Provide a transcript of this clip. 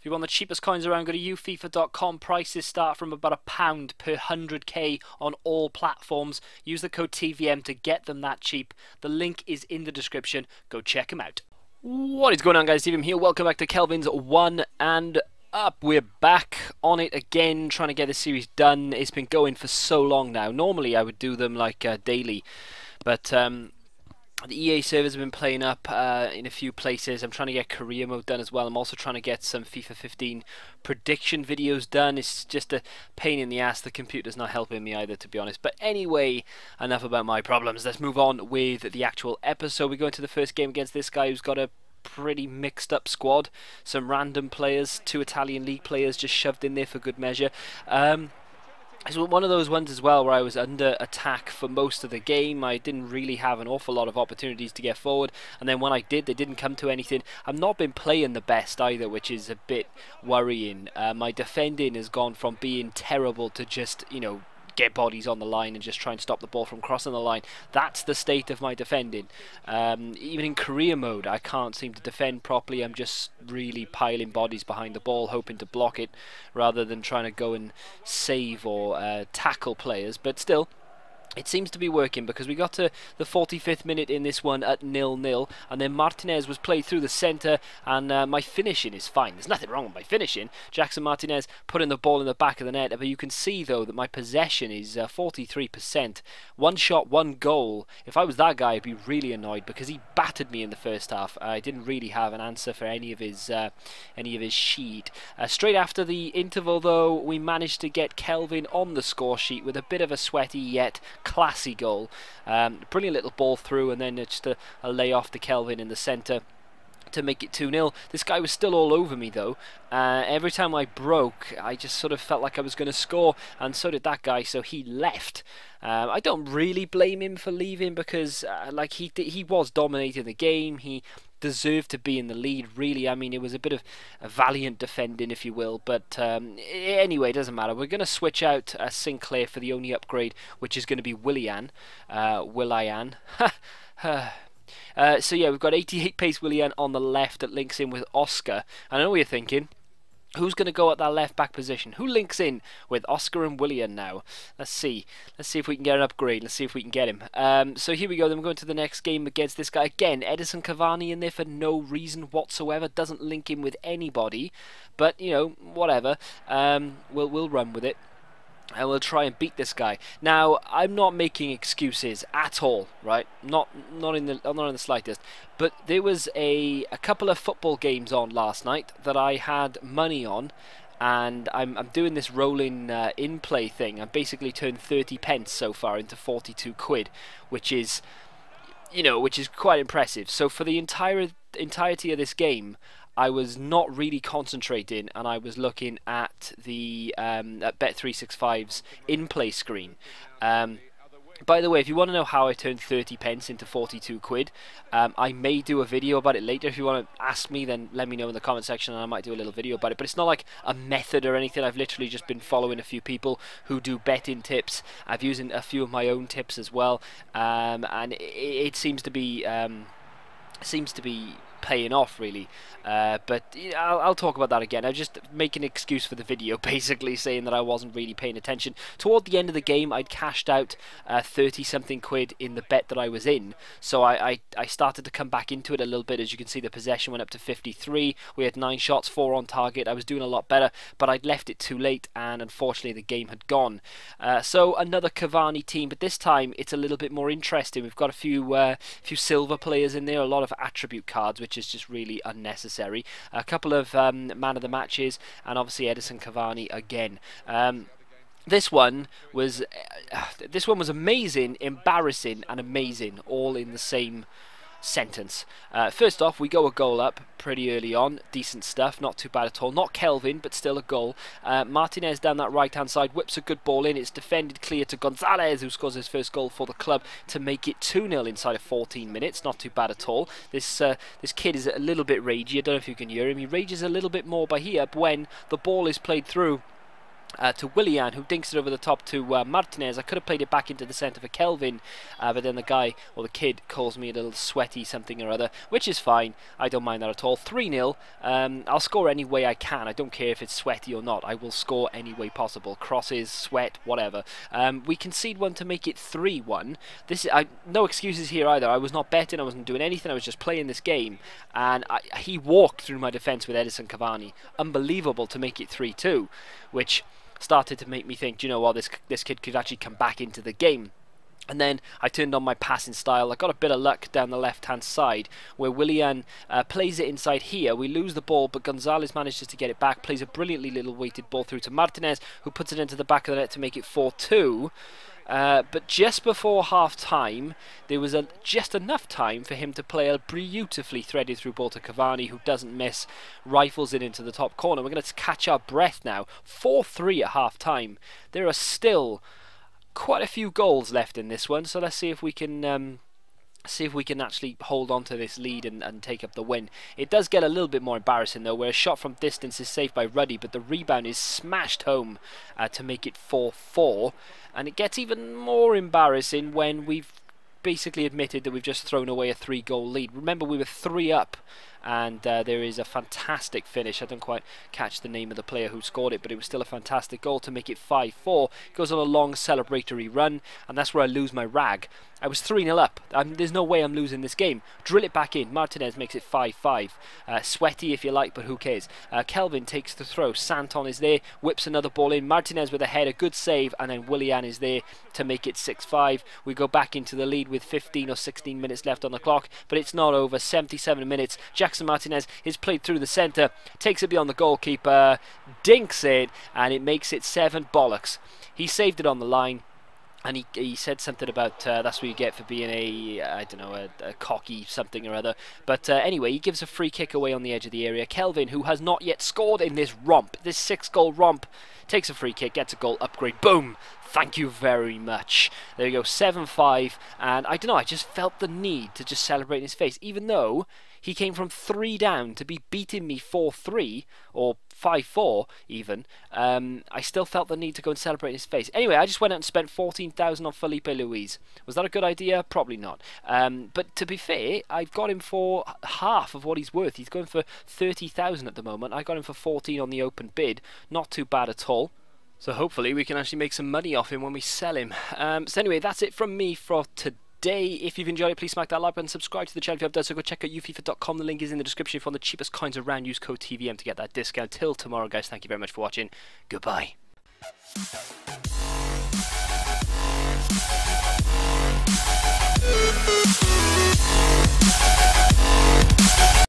If you want the cheapest coins around, go to ufifa.com. Prices start from about £1 per 100k on all platforms. Use the code TVM to get them that cheap. The link is in the description. Go check them out. What is going on, guys? TVM here. Welcome back to Kelvin's 1&UP. We're back on it again, trying to get this series done. It's been going for so long now. Normally I would do them like daily, but the EA servers have been playing up in a few places. I'm trying to get career mode done as well. I'm also trying to get some FIFA 15 prediction videos done. It's just a pain in the ass. The computer's not helping me either, to be honest. But anyway, enough about my problems. Let's move on with the actual episode. We go into the first game against this guy who's got a pretty mixed up squad. Some random players, 2 Italian league players just shoved in there for good measure. It's one of those ones as well where I was under attack for most of the game. I didn't really have an awful lot of opportunities to get forward, and then when I did, they didn't come to anything. I've not been playing the best either, which is a bit worrying. My defending has gone from being terrible to just, you know, get bodies on the line and just try and stop the ball from crossing the line. That's the state of my defending. Even in career mode, I can't seem to defend properly. I'm just really piling bodies behind the ball, hoping to block it rather than trying to go and save or tackle players. But still, it seems to be working, because we got to the 45th minute in this one at 0-0, and then Martinez was played through the centre, and my finishing is fine. There's nothing wrong with my finishing. Jackson Martinez putting the ball in the back of the net, but you can see though that my possession is 43%. One shot, one goal. If I was that guy, I'd be really annoyed, because he battered me in the first half. I didn't really have an answer for any of his sheet. Straight after the interval though, we managed to get Kelvin on the score sheet with a bit of a sweaty yet classy goal. Brilliant little ball through, and then just a lay off to Kelvin in the centre to make it 2-0. This guy was still all over me though. Every time I broke, I just sort of felt like I was going to score, and so did that guy, so he left. I don't really blame him for leaving, because like he was dominating the game. He deserved to be in the lead, really. I mean, it was a bit of a valiant defending, if you will, but anyway, it doesn't matter. We're going to switch out Sinclair for the only upgrade, which is going to be Willian. So yeah, we've got 88 pace Willian on the left that links in with Oscar. I know what you're thinking. Who's going to go at that left back position? Who links in with Oscar and Willian now? Let's see. Let's see if we can get an upgrade. Let's see if we can get him. So here we go. Then we're going to the next game against this guy. Again, Edison Cavani in there for no reason whatsoever. Doesn't link in with anybody. But, you know, whatever. We'll run with it, and we'll try and beat this guy. Now, I'm not making excuses at all, right? Not in the slightest. But there was a couple of football games on last night that I had money on, and I'm doing this rolling in-play thing. I've basically turned 30 pence so far into 42 quid, which is, you know, which is quite impressive. So for the entirety of this game, I was not really concentrating, and I was looking at the at Bet365's in-play screen. By the way, if you want to know how I turned 30 pence into 42 quid, I may do a video about it later. If you want to ask me, then let me know in the comment section, and I might do a little video about it. But it's not like a method or anything. I've literally just been following a few people who do betting tips. I've used a few of my own tips as well, and it seems to be paying off, really. But I'll talk about that again. I just make an excuse for the video, basically saying that I wasn't really paying attention. Toward the end of the game, I'd cashed out 30 something quid in the bet that I was in, so I started to come back into it a little bit. As you can see, the possession went up to 53. We had 9 shots, 4 on target. I was doing a lot better, but I'd left it too late, and unfortunately the game had gone. So another Cavani team, but this time it's a little bit more interesting. We've got a few silver players in there, a lot of attribute cards, which is just really unnecessary. A couple of man of the matches, and obviously Edison Cavani again. This one was amazing, embarrassing, and amazing, all in the same sentence. First off, we go a goal up pretty early on. Decent stuff, not too bad at all. Not Kelvin, but still a goal. Martinez down that right hand side whips a good ball in. It's defended clear to Gonzalez, who scores his first goal for the club to make it 2-0 inside of 14 minutes. Not too bad at all. This kid is a little bit ragey. I don't know if you can hear him. He rages a little bit more by here when the ball is played through to Willian, who dinks it over the top to Martinez. I could have played it back into the centre for Kelvin, but then the guy, or the kid, calls me a little sweaty something or other, which is fine. I don't mind that at all. 3-0. I'll score any way I can. I don't care if it's sweaty or not. I will score any way possible. Crosses, sweat, whatever. We concede one to make it 3-1. No excuses here either. I was not betting. I wasn't doing anything. I was just playing this game. And he walked through my defence with Edison Cavani. Unbelievable to make it 3-2, which started to make me think, do you know what, this kid could actually come back into the game. And then I turned on my passing style. I got a bit of luck down the left-hand side where Willian plays it inside here. We lose the ball, but Gonzalez manages to get it back, plays a brilliantly little weighted ball through to Martinez, who puts it into the back of the net to make it 4-2. But just before half-time, there was just enough time for him to play a beautifully threaded through ball to Cavani, who doesn't miss, rifles it into the top corner. We're going to catch our breath now. 4-3 at half-time. There are still quite a few goals left in this one, so let's see if we can actually hold on to this lead and take up the win. It does get a little bit more embarrassing though, where a shot from distance is saved by Ruddy, but the rebound is smashed home to make it 4-4. And it gets even more embarrassing when we've basically admitted that we've just thrown away a 3-goal lead. Remember, we were 3 up, and there is a fantastic finish. I don't quite catch the name of the player who scored it, but it was still a fantastic goal to make it 5-4. It goes on a long celebratory run, and that's where I lose my rag. I was 3-0 up. There's no way I'm losing this game. Drill it back in. Martinez makes it 5-5. Sweaty if you like, but who cares? Kelvin takes the throw. Santon is there, whips another ball in. Martinez with a header, good save, and then Willian is there to make it 6-5. We go back into the lead with 15 or 16 minutes left on the clock, but it's not over. 77 minutes. Jackson Martinez is played through the centre, takes it beyond the goalkeeper, dinks it, and it makes it 7 bollocks. He saved it on the line. And he said something about that's what you get for being I don't know, a cocky something or other. But anyway, he gives a free kick away on the edge of the area. Kelvin, who has not yet scored in this romp, this 6-goal romp, takes a free kick, gets a goal, upgrade, boom! Thank you very much. There you go, 7-5. And I don't know, I just felt the need to just celebrate in his face, even though he came from 3 down to be beating me 4-3, or 5-4 even. I still felt the need to go and celebrate in his face. Anyway, I just went out and spent 14,000 on Felipe Luis. Was that a good idea? Probably not. But to be fair, I've got him for half of what he's worth. He's going for 30,000 at the moment. I got him for 14 on the open bid. Not too bad at all. So hopefully we can actually make some money off him when we sell him. So anyway, that's it from me for today. If you've enjoyed it, please smack that like button, subscribe to the channel if you have done so. Go check out 1&UP.com. The link is in the description. If you want the cheapest coins around, use code TVM to get that discount. Till tomorrow, guys, thank you very much for watching. Goodbye.